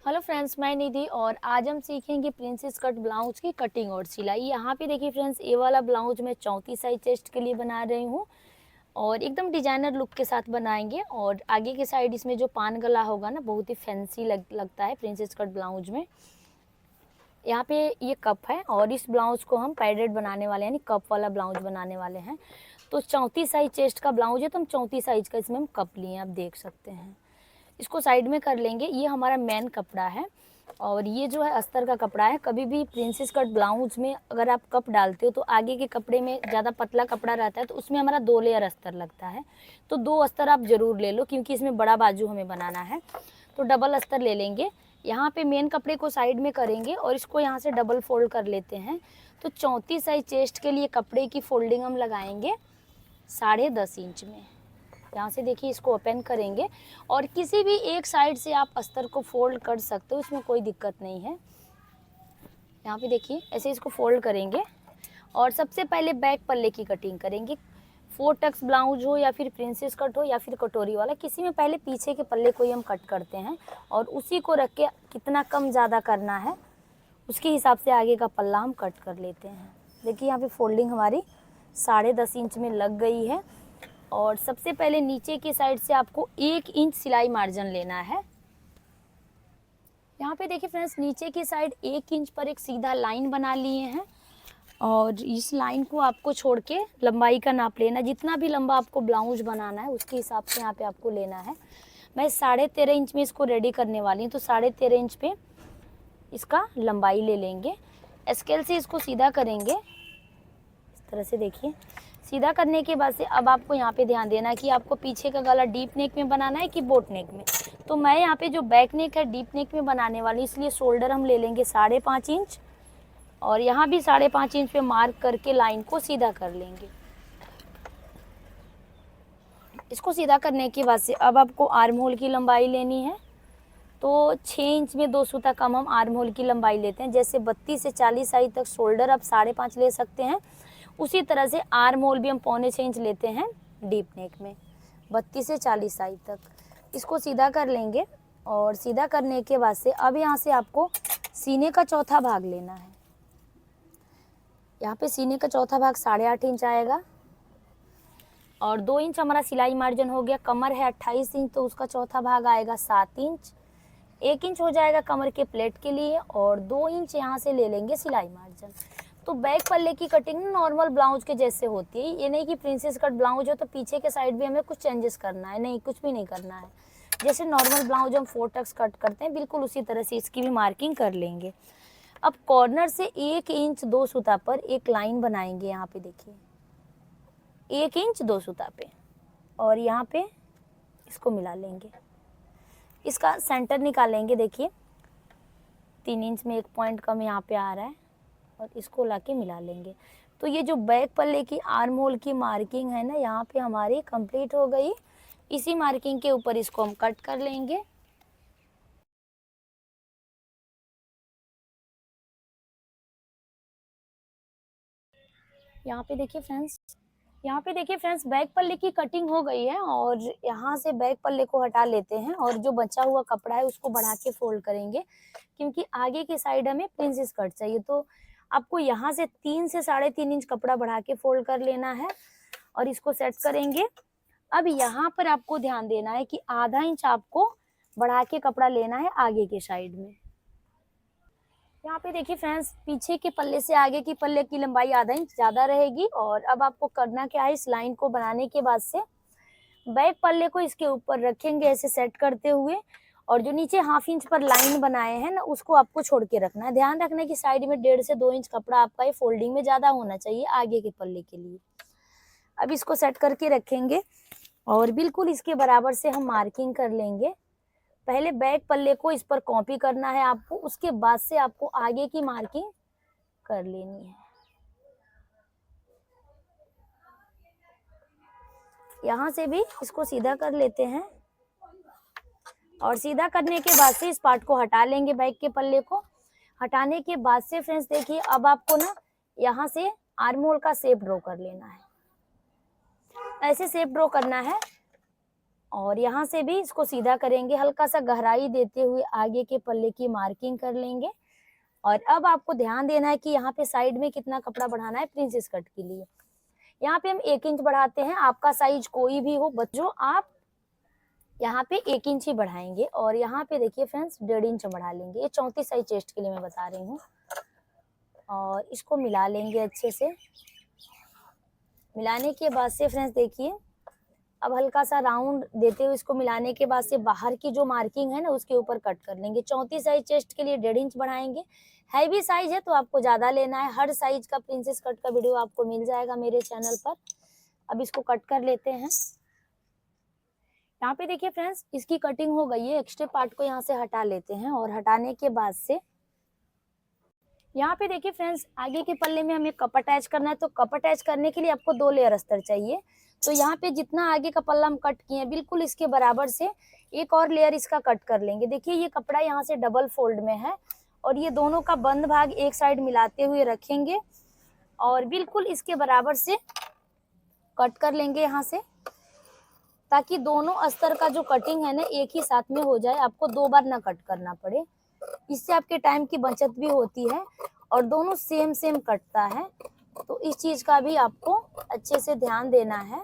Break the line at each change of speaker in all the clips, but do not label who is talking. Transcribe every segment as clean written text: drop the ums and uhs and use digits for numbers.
Hello friends, मैं निधि और आज हम सीखेंगे प्रिंसेस कट ब्लाउज की कटिंग और सिलाई। यहाँ पे देखिए फ्रेंड्स, ये वाला ब्लाउज मैं 34 साइज चेस्ट के लिए बना रही हूँ और एकदम डिजाइनर लुक के साथ बनाएंगे। और आगे की साइड इसमें जो पान गला होगा ना, बहुत ही फैंसी लगता है प्रिंसेस कट ब्लाउज में। यहाँ पे ये कप है और इस ब्लाउज को हम पैडेड बनाने वाले हैं, यानी कप वाला ब्लाउज बनाने वाले हैं। तो 34 साइज चेस्ट का ब्लाउज है, तो हम 34 साइज का इसमें हम कप लिए, आप देख सकते हैं। इसको साइड में कर लेंगे। ये हमारा मेन कपड़ा है और ये जो है अस्तर का कपड़ा है। कभी भी प्रिंसेस कट ब्लाउज में अगर आप कप डालते हो तो आगे के कपड़े में ज़्यादा पतला कपड़ा रहता है, तो उसमें हमारा 2 लेयर अस्तर लगता है। तो 2 अस्तर आप ज़रूर ले लो, क्योंकि इसमें बड़ा बाजू हमें बनाना है, तो डबल अस्तर ले लेंगे। यहाँ पे मेन कपड़े को साइड में करेंगे और इसको यहाँ से डबल फोल्ड कर लेते हैं। तो 34 साइज चेस्ट के लिए कपड़े की फोल्डिंग हम लगाएंगे 10.5 इंच में। यहाँ से देखिए, इसको ओपन करेंगे और किसी भी एक साइड से आप अस्तर को फोल्ड कर सकते हो, इसमें कोई दिक्कत नहीं है। यहाँ पे देखिए, ऐसे इसको फोल्ड करेंगे और सबसे पहले बैक पल्ले की कटिंग करेंगे। 4 टक्स ब्लाउज हो या फिर प्रिंसेस कट हो या फिर कटोरी वाला, किसी में पहले पीछे के पल्ले को ही हम कट करते हैं और उसी को रख के कितना कम ज़्यादा करना है उसके हिसाब से आगे का पल्ला हम कट कर लेते हैं। देखिए, यहाँ पे फोल्डिंग हमारी 10.5 इंच में लग गई है और सबसे पहले नीचे की साइड से आपको 1 इंच सिलाई मार्जिन लेना है। यहाँ पे देखिए फ्रेंड्स, नीचे की साइड 1 इंच पर एक सीधा लाइन बना लिए हैं और इस लाइन को आपको छोड़ के लंबाई का नाप लेना। जितना भी लंबा आपको ब्लाउज बनाना है उसके हिसाब से यहाँ पे आपको लेना है। मैं 13.5 इंच में इसको रेडी करने वाली हूँ, तो 13.5 इंच पे इसका लंबाई ले लेंगे। स्केल से इसको सीधा करेंगे इस तरह से। देखिए, सीधा करने के बाद से अब आपको यहाँ पे ध्यान देना है कि आपको पीछे का गला डीप नेक में बनाना है कि बोट नेक में। तो मैं यहाँ पे जो बैक नेक है डीप नेक में बनाने वाली, इसलिए शोल्डर हम ले लेंगे 5.5 इंच और यहाँ भी 5.5 इंच पे मार्क करके लाइन को सीधा कर लेंगे। इसको सीधा करने के बाद से अब आपको आर्म होल की लंबाई लेनी है। तो 6 इंच में 2 सूता कम हम आर्म होल की लंबाई लेते हैं। जैसे 32 से 40 साइज तक शोल्डर आप 5.5 ले सकते हैं, उसी तरह से आर्म होल भी हम 1.25 इंच लेते हैं डीप नेक में, 32 से 40 साइज तक। इसको सीधा कर लेंगे और सीधा करने के बाद से अब यहाँ से आपको सीने का चौथा भाग लेना है। यहाँ पे सीने का चौथा भाग 8.5 इंच आएगा और 2 इंच हमारा सिलाई मार्जिन हो गया। कमर है 28 इंच, तो उसका चौथा भाग आएगा 7 इंच। 1 इंच हो जाएगा कमर के प्लेट के लिए और 2 इंच यहाँ से ले लेंगे सिलाई मार्जिन। तो बैक पल्ले की कटिंग नॉर्मल ब्लाउज के जैसे होती है। ये नहीं कि प्रिंसेस कट ब्लाउज हो तो पीछे के साइड भी हमें कुछ चेंजेस करना है, नहीं, कुछ भी नहीं करना है। जैसे नॉर्मल ब्लाउज हम 4 टक्स कट करते हैं, बिल्कुल उसी तरह से इसकी भी मार्किंग कर लेंगे। अब कॉर्नर से 1 इंच 2 सूता पर एक लाइन बनाएंगे। यहाँ पे देखिए, 1 इंच 2 सूता पे और यहाँ पे इसको मिला लेंगे। इसका सेंटर निकालेंगे। देखिए, 3 इंच में 1 पॉइंट कम यहाँ पे आ रहा है और इसको लाके मिला लेंगे। तो ये जो बैक पल्ले की आर्म होल की मार्किंग है ना, यहाँ पे हमारी कंप्लीट हो गई। इसी मार्किंग के ऊपर इसको हम कट कर लेंगे। यहाँ पे देखिए फ्रेंड्स, बैक पल्ले की कटिंग हो गई है और यहाँ से बैक पल्ले को हटा लेते हैं और जो बचा हुआ कपड़ा है उसको बढ़ा के फोल्ड करेंगे, क्योंकि आगे की साइड हमें प्रिंसेस कट चाहिए। तो आपको यहाँ से 3 से 3.5 इंच कपड़ा बढ़ा के फोल्ड कर लेना है और इसको सेट करेंगे। अब यहाँ पर आपको ध्यान देना है कि आधा इंच आपको बढ़ा के कपड़ा लेना है आगे के साइड में। यहाँ पे देखिए फ्रेंड्स, पीछे के पल्ले से आगे की पल्ले की लंबाई आधा इंच ज्यादा रहेगी। और अब आपको करना क्या है, इस लाइन को बनाने के बाद से बैक पल्ले को इसके ऊपर रखेंगे ऐसे सेट करते हुए, और जो नीचे 1/2 इंच पर लाइन बनाए हैं ना, उसको आपको छोड़ के रखना है। ध्यान रखना है कि साइड में 1.5 से 2 इंच कपड़ा आपका ये फोल्डिंग में ज्यादा होना चाहिए आगे के पल्ले के लिए। अब इसको सेट करके रखेंगे और बिल्कुल इसके बराबर से हम मार्किंग कर लेंगे। पहले बैक पल्ले को इस पर कॉपी करना है आपको, उसके बाद से आपको आगे की मार्किंग कर लेनी है। यहाँ से भी इसको सीधा कर लेते हैं और सीधा करने के बाद से इस पार्ट को हटा लेंगे। बैक के पल्ले को हटाने के बाद से फ्रेंड्स देखिए, अब आपको ना यहाँ से आर्म होल का शेप ड्रॉ कर लेना है। ऐसे शेप ड्रॉ करना है और यहाँ से भी इसको सीधा करेंगे, हल्का सा गहराई देते हुए आगे के पल्ले की मार्किंग कर लेंगे। और अब आपको ध्यान देना है कि यहाँ पे साइड में कितना कपड़ा बढ़ाना है प्रिंसेस कट के लिए। यहाँ पे हम 1 इंच बढ़ाते हैं, आपका साइज कोई भी हो बच्चों, आप यहाँ पे 1 इंच ही बढ़ाएंगे। और यहाँ पे देखिए फ्रेंड्स 1.5 इंच बढ़ा लेंगे, ये 34 साइज चेस्ट के लिए मैं बता रही हूँ। और इसको मिला लेंगे अच्छे से। मिलाने के बाद से फ्रेंड्स देखिए, अब हल्का सा राउंड देते हुए इसको मिलाने के बाद से बाहर की जो मार्किंग है ना उसके ऊपर कट कर लेंगे। 34 साइज चेस्ट के लिए 1.5 इंच बढ़ाएंगे। हैवी साइज है तो आपको ज्यादा लेना है। हर साइज का प्रिंसेस कट का वीडियो आपको मिल जाएगा मेरे चैनल पर। अब इसको कट कर लेते हैं। यहाँ पे देखिए फ्रेंड्स, इसकी कटिंग हो गई है। एक्स्ट्रा पार्ट को यहाँ से हटा लेते हैं। और हटाने के बाद से यहाँ पे देखिए फ्रेंड्स, आगे के पल्ले में हमें कप अटैच करना है। तो कप अटैच करने के लिए आपको 2 लेयर अस्तर चाहिए। तो यहाँ पे जितना आगे का पल्ला हम कट किए हैं बिल्कुल इसके बराबर से एक और लेयर इसका कट कर लेंगे। देखिए ये कपड़ा यहाँ से डबल फोल्ड में है और ये दोनों का बंद भाग एक साइड मिलाते हुए रखेंगे और बिल्कुल इसके बराबर से कट कर लेंगे यहाँ से, ताकि दोनों अस्तर का जो कटिंग है ना एक ही साथ में हो जाए, आपको 2 बार ना कट करना पड़े। इससे आपके टाइम की बचत भी होती है और दोनों सेम सेम कटता है। तो इस चीज का भी आपको अच्छे से ध्यान देना है।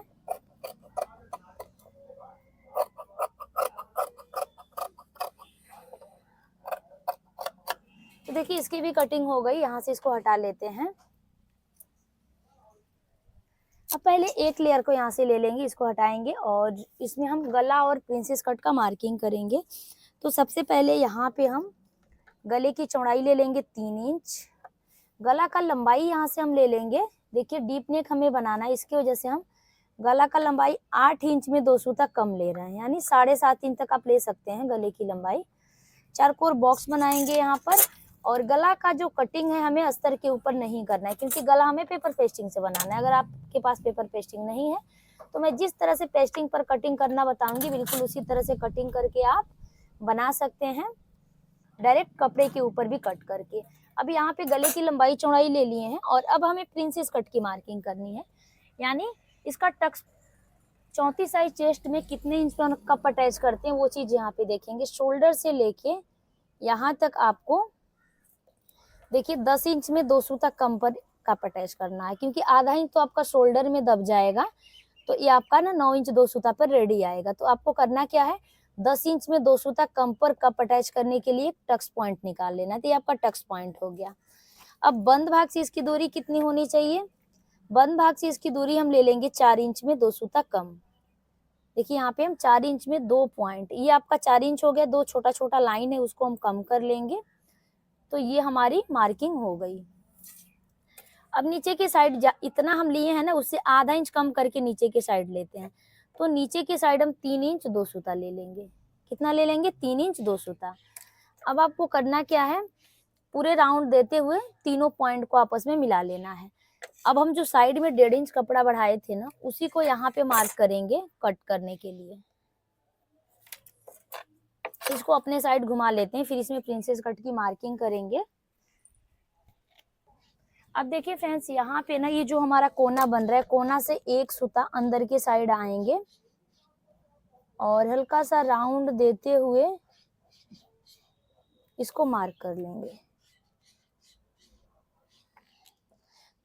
तो देखिए इसकी भी कटिंग हो गई। यहाँ से इसको हटा लेते हैं। अब पहले एक लेयर को यहाँ से ले लेंगे, इसको हटाएंगे और इसमें हम गला और प्रिंसेस कट का मार्किंग करेंगे। तो सबसे पहले यहाँ पे हम गले की चौड़ाई ले लेंगे 3 इंच। गला का लंबाई यहाँ से हम ले लेंगे, देखिए डीप नेक हमें बनाना है, इसकी वजह से हम गला का लंबाई 8 इंच में 2 सूता कम ले रहे हैं, यानी 7.5 इंच तक आप ले सकते हैं गले की लंबाई। 4 कोर बॉक्स बनाएंगे यहाँ पर। और गला का जो कटिंग है हमें अस्तर के ऊपर नहीं करना है, क्योंकि गला हमें पेपर पेस्टिंग से बनाना है। अगर आपके पास पेपर पेस्टिंग नहीं है तो मैं जिस तरह से पेस्टिंग पर कटिंग करना बताऊंगी बिल्कुल उसी तरह से कटिंग करके आप बना सकते हैं, डायरेक्ट कपड़े के ऊपर भी कट करके। अब यहाँ पे गले की लंबाई चौड़ाई ले लिए हैं और अब हमें प्रिंसेस कट की मार्किंग करनी है, यानी इसका टक्स 34 साइज चेस्ट में कितने इंच पर कप अटैच करते हैं वो चीज यहाँ पे देखेंगे। शोल्डर से लेके यहाँ तक आपको देखिए 10 इंच में 2 सूता कम पर कप अटैच करना है, क्योंकि आधा इंच तो आपका शोल्डर में दब जाएगा। तो ये आपका ना 9 इंच 2 सूता पर रेडी आएगा। तो आपको करना क्या है, 10 इंच में 2 सूता कम पर कप अटैच करने के लिए टक्स पॉइंट निकाल लेना। तो ये आपका टक्स पॉइंट हो गया। अब बंद भाग से इसकी दूरी कितनी होनी चाहिए, बंद भाग से इसकी दूरी हम ले लेंगे 4 इंच में 2 सूता कम। देखिए यहाँ पे हम 4 इंच में 2 पॉइंट, ये आपका 4 इंच हो गया। 2 छोटा छोटा लाइन है उसको हम कम कर लेंगे। तो ये हमारी मार्किंग हो गई। अब नीचे की साइड इतना हम लिए हैं ना उससे आधा इंच कम करके नीचे की साइड लेते हैं। तो नीचे की साइड हम 3 इंच 2 सूता ले लेंगे। कितना ले लेंगे, 3 इंच 2 सूता। अब आपको करना क्या है, पूरे राउंड देते हुए तीनों पॉइंट को आपस में मिला लेना है। अब हम जो साइड में 1.5 इंच कपड़ा बढ़ाए थे ना उसी को यहाँ पे मार्क करेंगे कट करने के लिए। इसको अपने साइड घुमा लेते हैं, फिर इसमें प्रिंसेस कट की मार्किंग करेंगे। अब देखिए फ्रेंड्स, यहाँ पे ना ये जो हमारा कोना बन रहा है, कोना से एक सूता अंदर के साइड आएंगे और हल्का सा राउंड देते हुए इसको मार्क कर लेंगे।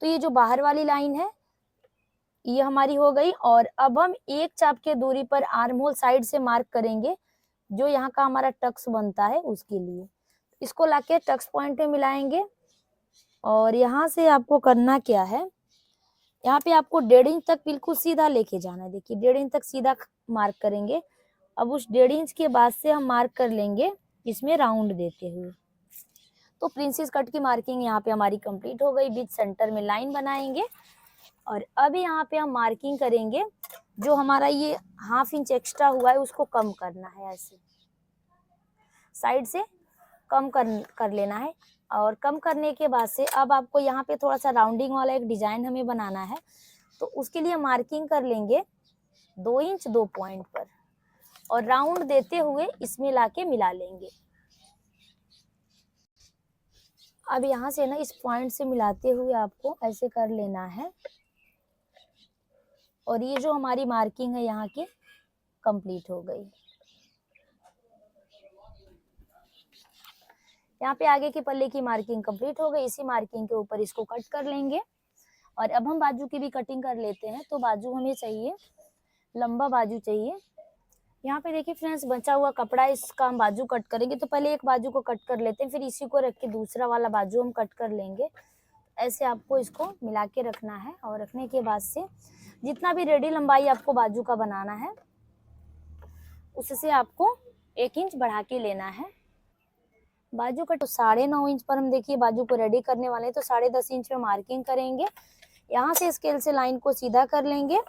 तो ये जो बाहर वाली लाइन है ये हमारी हो गई। और अब हम एक चाप के दूरी पर आर्म होल साइड से मार्क करेंगे, जो यहाँ का हमारा टक्स बनता है उसके लिए। इसको लाके टक्स पॉइंट में मिलाएंगे। और यहाँ से आपको करना क्या है, यहाँ पे आपको 1.5 इंच तक बिल्कुल सीधा लेके जाना है। देखिए 1.5 इंच तक सीधा मार्क करेंगे। अब उस 1.5 इंच के बाद से हम मार्क कर लेंगे इसमें राउंड देते हुए। तो प्रिंसेस कट की मार्किंग यहाँ पे हमारी कंप्लीट हो गई। बीच सेंटर में लाइन बनाएंगे और अब यहाँ पे हम मार्किंग करेंगे, जो हमारा ये 1/2 इंच एक्स्ट्रा हुआ है उसको कम करना है, ऐसे साइड से कम कर लेना है। और कम करने के बाद से अब आपको यहाँ पे थोड़ा सा राउंडिंग वाला एक डिजाइन हमें बनाना है। तो उसके लिए मार्किंग कर लेंगे 2 इंच 2 पॉइंट पर और राउंड देते हुए इसमें लाके मिला लेंगे। अब यहाँ से ना इस पॉइंट से मिलाते हुए आपको ऐसे कर लेना है। और ये जो हमारी मार्किंग है यहाँ की, कंप्लीट हो गई। यहाँ पे आगे के पल्ले की मार्किंग कंप्लीट हो गई। इसी मार्किंग के ऊपर इसको कट कर लेंगे और अब हम बाजू की भी कटिंग कर लेते हैं। तो बाजू हमें चाहिए, लंबा बाजू चाहिए। यहाँ पे देखिए फ्रेंड्स, बचा हुआ कपड़ा इसका हम बाजू कट करेंगे। तो पहले एक बाजू को कट कर लेते हैं, फिर इसी को रख के दूसरा वाला बाजू हम कट कर लेंगे। ऐसे आपको इसको मिला के रखना है और रखने के बाद से जितना भी रेडी लंबाई आपको बाजू का बनाना है उससे आपको 1 इंच बढ़ा के लेना है। बाजू का तो 9.5 इंच पर हम देखिए बाजू को रेडी करने वाले हैं। तो 10.5 इंच पे मार्किंग करेंगे। यहाँ से स्केल से लाइन को सीधा कर लेंगे।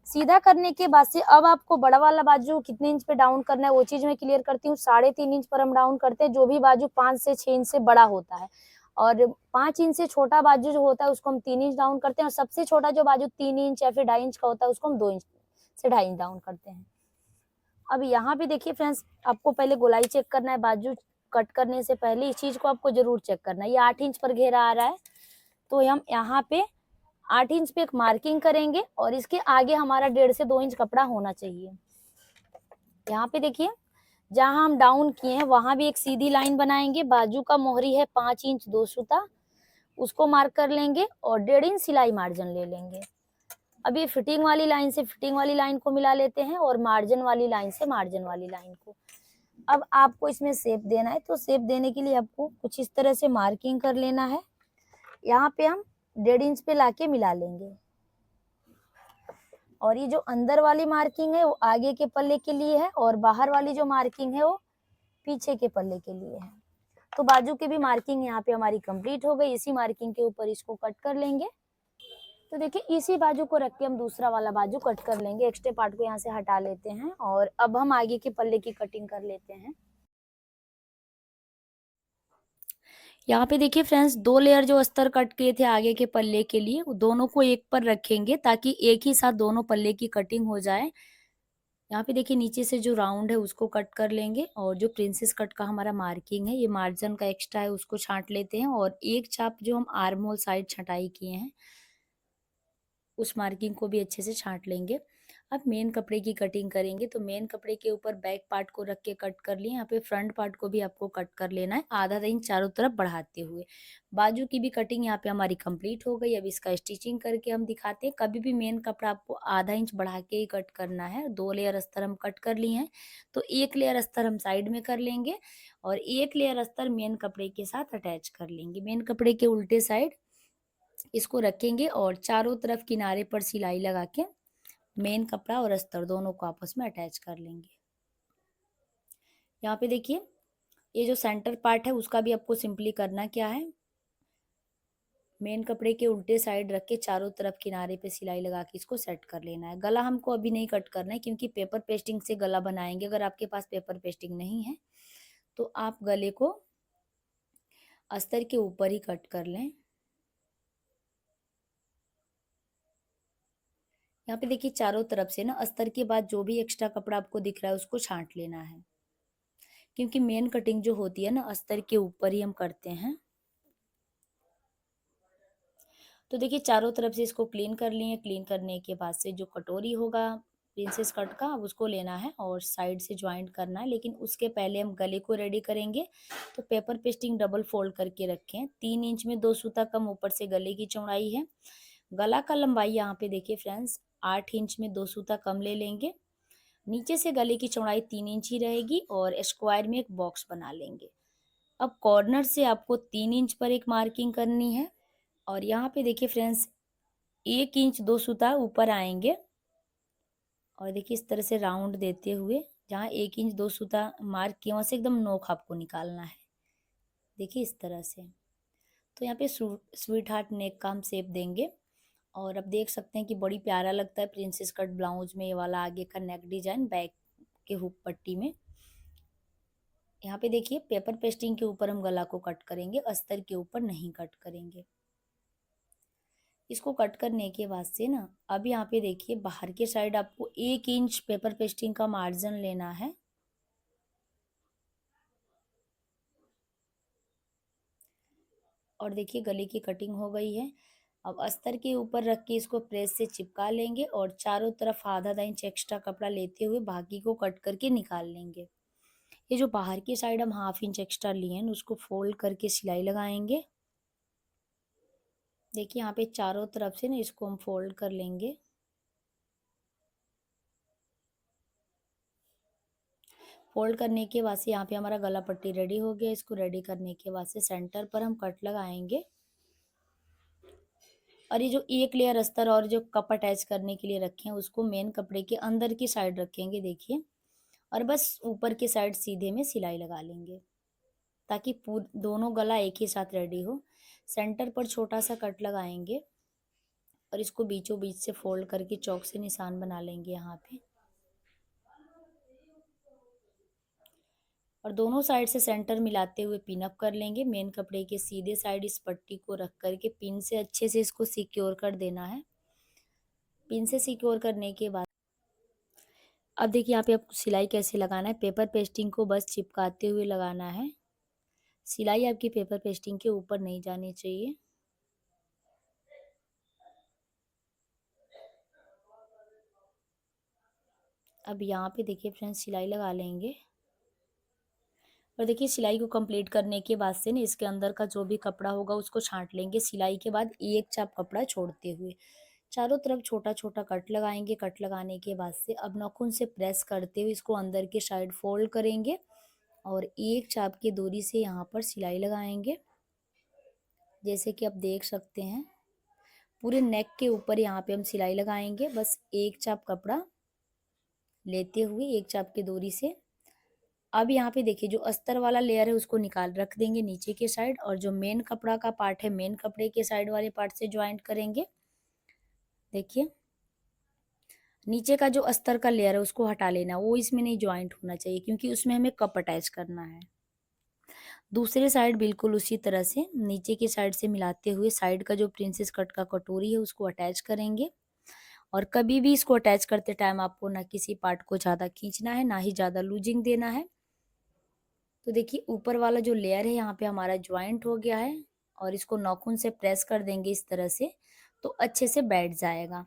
सीधा करने के बाद से अब आपको बड़ा वाला बाजू कितने इंच पे डाउन करना है वो चीज मैं क्लियर करती हूँ। 3.5 इंच पर हम डाउन करते हैं। जो भी बाजू 5 से 6 इंच से बड़ा होता है और 5 इंच से छोटा बाजू जो होता है उसको हम 3 इंच डाउन करते हैं और सबसे छोटा जो बाजू 3 इंच या फिर 2.5 इंच का होता है उसको हम 2 इंच से 2.5 इंच डाउन करते हैं। अब यहाँ पे देखिए फ्रेंड्स, आपको पहले गोलाई चेक करना है। बाजू कट करने से पहले इस चीज को आपको जरूर चेक करना है। ये 8 इंच पर घेरा आ रहा है तो हम यहाँ पे 8 इंच पे एक मार्किंग करेंगे और इसके आगे हमारा 1.5 से 2 इंच कपड़ा होना चाहिए। यहाँ पे देखिए जहां हम डाउन किए हैं वहां भी एक सीधी लाइन बनाएंगे। बाजू का मोहरी है 5 इंच 2 सूता, उसको मार्क कर लेंगे और 1.5 इंच सिलाई मार्जिन ले लेंगे। अब ये फिटिंग वाली लाइन से फिटिंग वाली लाइन को मिला लेते हैं और मार्जिन वाली लाइन से मार्जिन वाली लाइन को। अब आपको इसमें शेप देना है तो शेप देने के लिए आपको कुछ इस तरह से मार्किंग कर लेना है। यहाँ पे हम 1.5 इंच पे लाके मिला लेंगे और ये जो अंदर वाली मार्किंग है वो आगे के पल्ले के लिए है और बाहर वाली जो मार्किंग है वो पीछे के पल्ले के लिए है। तो बाजू की भी मार्किंग यहाँ पे हमारी कंप्लीट हो गई। इसी मार्किंग के ऊपर इसको कट कर लेंगे। तो देखिए इसी बाजू को रख के हम दूसरा वाला बाजू कट कर लेंगे। एक्स्ट्रा पार्ट को यहाँ से हटा लेते हैं और अब हम आगे के पल्ले की कटिंग कर लेते हैं। यहाँ पे देखिए फ्रेंड्स, 2 लेयर जो अस्तर कट किए थे आगे के पल्ले के लिए वो दोनों को एक पर रखेंगे ताकि एक ही साथ दोनों पल्ले की कटिंग हो जाए। यहाँ पे देखिए नीचे से जो राउंड है उसको कट कर लेंगे और जो प्रिंसेस कट का हमारा मार्किंग है, ये मार्जिन का एक्स्ट्रा है, उसको छांट लेते हैं और एक चाप जो हम आर्म होल साइड छटाई किए हैं उस मार्किंग को भी अच्छे से छांट लेंगे। अब मेन कपड़े की कटिंग करेंगे। तो मेन कपड़े के ऊपर बैक पार्ट को रख के कट कर लिए। यहाँ पे फ्रंट पार्ट को भी आपको कट कर लेना है आधा इंच चारों तरफ बढ़ाते हुए। बाजू की भी कटिंग यहाँ पे हमारी कंप्लीट हो गई। अब इसका स्टिचिंग करके हम दिखाते हैं। कभी भी मेन कपड़ा आपको आधा इंच बढ़ा के ही कट करना है। 2 लेयर अस्तर हम कट कर लिए हैं तो 1 लेयर अस्तर हम साइड में कर लेंगे और 1 लेयर अस्तर मेन कपड़े के साथ अटैच कर लेंगे। मेन कपड़े के उल्टे साइड इसको रखेंगे और चारों तरफ किनारे पर सिलाई लगा के मेन कपड़ा और अस्तर दोनों को आपस में अटैच कर लेंगे। यहाँ पे देखिए ये जो सेंटर पार्ट है उसका भी आपको सिंपली करना क्या है, मेन कपड़े के उल्टे साइड रख के चारों तरफ किनारे पे सिलाई लगा के इसको सेट कर लेना है। गला हमको अभी नहीं कट करना है क्योंकि पेपर पेस्टिंग से गला बनाएंगे। अगर आपके पास पेपर पेस्टिंग नहीं है तो आप गले को अस्तर के ऊपर ही कट कर लें। यहाँ पे देखिए चारों तरफ से ना अस्तर के बाद जो भी एक्स्ट्रा कपड़ा आपको दिख रहा है उसको छांट लेना है क्योंकि मेन कटिंग जो होती है ना अस्तर के ऊपर ही हम करते हैं। तो देखिए चारों तरफ से इसको क्लीन कर लिए। क्लीन करने के बाद से जो कटोरी होगा प्रिंसेस कट का अब उसको लेना है और साइड से ज्वाइंट करना है। लेकिन उसके पहले हम गले को रेडी करेंगे। तो पेपर पेस्टिंग डबल फोल्ड करके रखें। 3 इंच में 2 सूता कम ऊपर से गले की चौड़ाई है। गला का लंबाई यहाँ पे देखिए फ्रेंड्स 8 इंच में 2 सूता कम ले लेंगे। नीचे से गले की चौड़ाई 3 इंच ही रहेगी और स्क्वायर में एक बॉक्स बना लेंगे। अब कॉर्नर से आपको 3 इंच पर एक मार्किंग करनी है और यहाँ पे देखिए फ्रेंड्स 1 इंच 2 सूता ऊपर आएंगे और देखिए इस तरह से राउंड देते हुए जहाँ 1 इंच 2 सूता मार्क किया वहाँ से एकदम नोक आपको निकालना है। देखिए इस तरह से। तो यहाँ पे स्वीट हार्ट नेक का हम शेप देंगे और अब देख सकते हैं कि बड़ी प्यारा लगता है प्रिंसेस कट ब्लाउज में ये वाला आगे का नेक डिजाइन बैक के हुक पट्टी में। यहाँ पे देखिए पेपर पेस्टिंग के ऊपर हम गला को कट करेंगे, अस्तर के ऊपर नहीं कट करेंगे। इसको कट करने के बाद से ना अब यहाँ पे देखिए बाहर के साइड आपको 1 इंच पेपर पेस्टिंग का मार्जिन लेना है और देखिए गले की कटिंग हो गई है। अब अस्तर के ऊपर रख के इसको प्रेस से चिपका लेंगे और चारों तरफ आधा आधा इंच एक्स्ट्रा कपड़ा लेते हुए बाकी को कट करके निकाल लेंगे। ये जो बाहर की साइड हम हाफ इंच एक्स्ट्रा लिए हैं उसको फोल्ड करके सिलाई लगाएंगे। देखिए यहाँ पे चारों तरफ से ना इसको हम फोल्ड कर लेंगे। फोल्ड करने के बाद से यहाँ पे हमारा गला पट्टी रेडी हो गया। इसको रेडी करने के बाद से सेंटर पर हम कट लगाएंगे और ये जो एक लेयर अस्तर और जो कप अटैच करने के लिए रखे हैं उसको मेन कपड़े के अंदर की साइड रखेंगे। देखिए, और बस ऊपर की साइड सीधे में सिलाई लगा लेंगे ताकि दोनों गला एक ही साथ रेडी हो। सेंटर पर छोटा सा कट लगाएंगे और इसको बीचों बीच से फोल्ड करके चौक से निशान बना लेंगे यहाँ पे। और दोनों साइड से सेंटर मिलाते हुए पिन अप कर लेंगे। मेन कपड़े के सीधे साइड इस पट्टी को रख करके पिन से अच्छे से इसको सिक्योर कर देना है। पिन से सिक्योर करने के बाद अब देखिए यहाँ पे आपको सिलाई कैसे लगाना है। पेपर पेस्टिंग को बस चिपकाते हुए लगाना है। सिलाई आपकी पेपर पेस्टिंग के ऊपर नहीं जानी चाहिए। अब यहाँ पे देखिए फ्रेंड्स सिलाई लगा लेंगे और देखिए सिलाई को कंप्लीट करने के बाद से ना इसके अंदर का जो भी कपड़ा होगा उसको छांट लेंगे। सिलाई के बाद एक चाप कपड़ा छोड़ते हुए चारों तरफ छोटा छोटा कट लगाएंगे। कट लगाने के बाद से अब नाखून से प्रेस करते हुए इसको अंदर के साइड फोल्ड करेंगे और एक चाप की दूरी से यहाँ पर सिलाई लगाएंगे। जैसे कि आप देख सकते हैं पूरे नेक के ऊपर यहाँ पे हम सिलाई लगाएंगे बस एक चाप कपड़ा लेते हुए एक चाप की दूरी से। अब यहाँ पे देखिए जो अस्तर वाला लेयर है उसको निकाल रख देंगे नीचे के साइड और जो मेन कपड़ा का पार्ट है मेन कपड़े के साइड वाले पार्ट से ज्वाइंट करेंगे। देखिए नीचे का जो अस्तर का लेयर है उसको हटा लेना, वो इसमें नहीं ज्वाइंट होना चाहिए क्योंकि उसमें हमें कप अटैच करना है। दूसरे साइड बिल्कुल उसी तरह से नीचे की साइड से मिलाते हुए साइड का जो प्रिंसेस कट का कटोरी है उसको अटैच करेंगे। और कभी भी इसको अटैच करते टाइम आपको ना किसी पार्ट को ज़्यादा खींचना है ना ही ज़्यादा लूजिंग देना है। तो देखिए ऊपर वाला जो लेयर है यहाँ पे हमारा ज्वाइंट हो गया है और इसको नाखून से प्रेस कर देंगे इस तरह से तो अच्छे से बैठ जाएगा।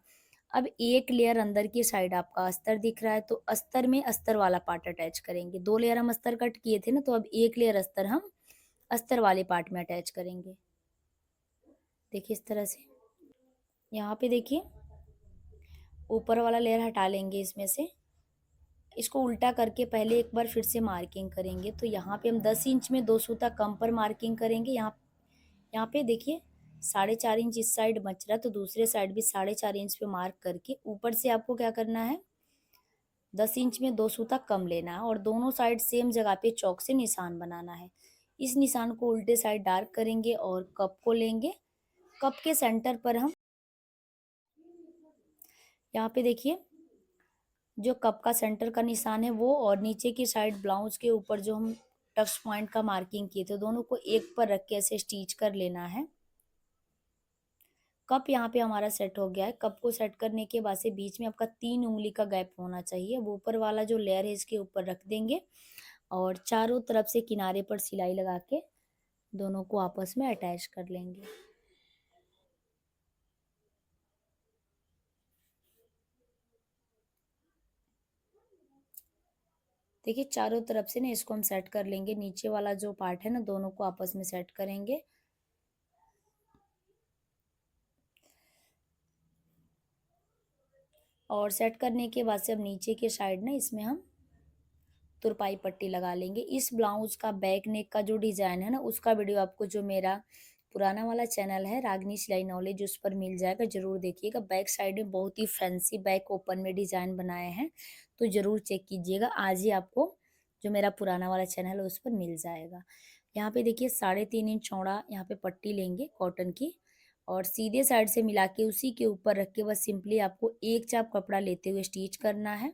अब एक लेयर अंदर की साइड आपका अस्तर दिख रहा है तो अस्तर में अस्तर वाला पार्ट अटैच करेंगे। दो लेयर हम अस्तर कट किए थे ना, तो अब एक लेयर अस्तर हम अस्तर वाले पार्ट में अटैच करेंगे। देखिए इस तरह से यहाँ पे देखिए ऊपर वाला लेयर हटा लेंगे इसमें से। इसको उल्टा करके पहले एक बार फिर से मार्किंग करेंगे। तो यहाँ पे हम 10 इंच में 2 सूता कम पर मार्किंग करेंगे। यहाँ यहाँ पे देखिए 4.5 इंच इस साइड बच रहा तो दूसरे साइड भी 4.5 इंच पे मार्क करके ऊपर से आपको क्या करना है 10 इंच में 2 सूता कम लेना है और दोनों साइड सेम जगह पे चौक से निशान बनाना है। इस निशान को उल्टे साइड डार्क करेंगे और कप को लेंगे। कप के सेंटर पर हम यहाँ पे देखिए जो कप का सेंटर का निशान है वो और नीचे की साइड ब्लाउज के ऊपर जो हम टच पॉइंट का मार्किंग किए थे दोनों को एक पर रख के ऐसे स्टिच कर लेना है। कप यहाँ पे हमारा सेट हो गया है। कप को सेट करने के बाद से बीच में आपका 3 उंगली का गैप होना चाहिए। वो ऊपर वाला जो लेयर है इसके ऊपर रख देंगे और चारों तरफ से किनारे पर सिलाई लगा के दोनों को आपस में अटैच कर लेंगे। देखिए चारों तरफ से ना इसको हम सेट कर लेंगे। नीचे वाला जो पार्ट है ना दोनों को आपस में सेट करेंगे। और सेट करने के बाद से अब नीचे के साइड ना इसमें हम तुरपाई पट्टी लगा लेंगे। इस ब्लाउज का बैक नेक का जो डिजाइन है ना उसका वीडियो आपको जो मेरा पुराना वाला चैनल है रागनी सिलाई नॉलेज उस पर मिल जाएगा, जरूर देखिएगा। बैक साइड में बहुत ही फैंसी बैक ओपन में डिजाइन बनाए हैं तो जरूर चेक कीजिएगा। आज ही आपको जो मेरा पुराना वाला चैनल है उस पर मिल जाएगा। यहाँ पे देखिए 3.5 इंच चौड़ा यहाँ पे पट्टी लेंगे कॉटन की और सीधे साइड से मिला के उसी के ऊपर रख के बस सिंपली आपको एक चाप कपड़ा लेते हुए स्टिच करना है।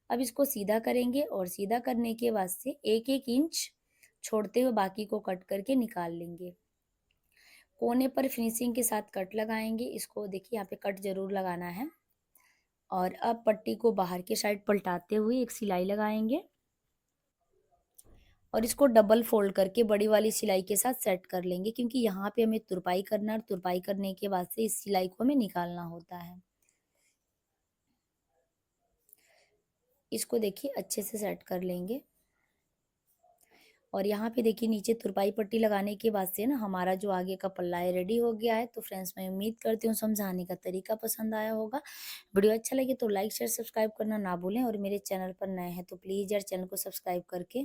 अब इसको सीधा करेंगे और सीधा करने के बाद से 1-1 इंच छोड़ते हुए बाकी को कट करके निकाल लेंगे। कोने पर फिनिशिंग के साथ कट लगाएंगे। इसको देखिए यहाँ पे कट जरूर लगाना है। और अब पट्टी को बाहर के साइड पलटाते हुए एक सिलाई लगाएंगे और इसको डबल फोल्ड करके बड़ी वाली सिलाई के साथ सेट कर लेंगे, क्योंकि यहाँ पे हमें तुरपाई करना है और तुरपाई करने के बाद से इस सिलाई को हमें निकालना होता है। इसको देखिए अच्छे से सेट कर लेंगे। और यहाँ पे देखिए नीचे तुरपाई पट्टी लगाने के बाद से ना हमारा जो आगे का पल्ला है रेडी हो गया है। तो फ्रेंड्स मैं उम्मीद करती हूँ समझाने का तरीका पसंद आया होगा। वीडियो अच्छा लगे तो लाइक शेयर सब्सक्राइब करना ना भूलें, और मेरे चैनल पर नए हैं तो प्लीज़ यार चैनल को सब्सक्राइब करके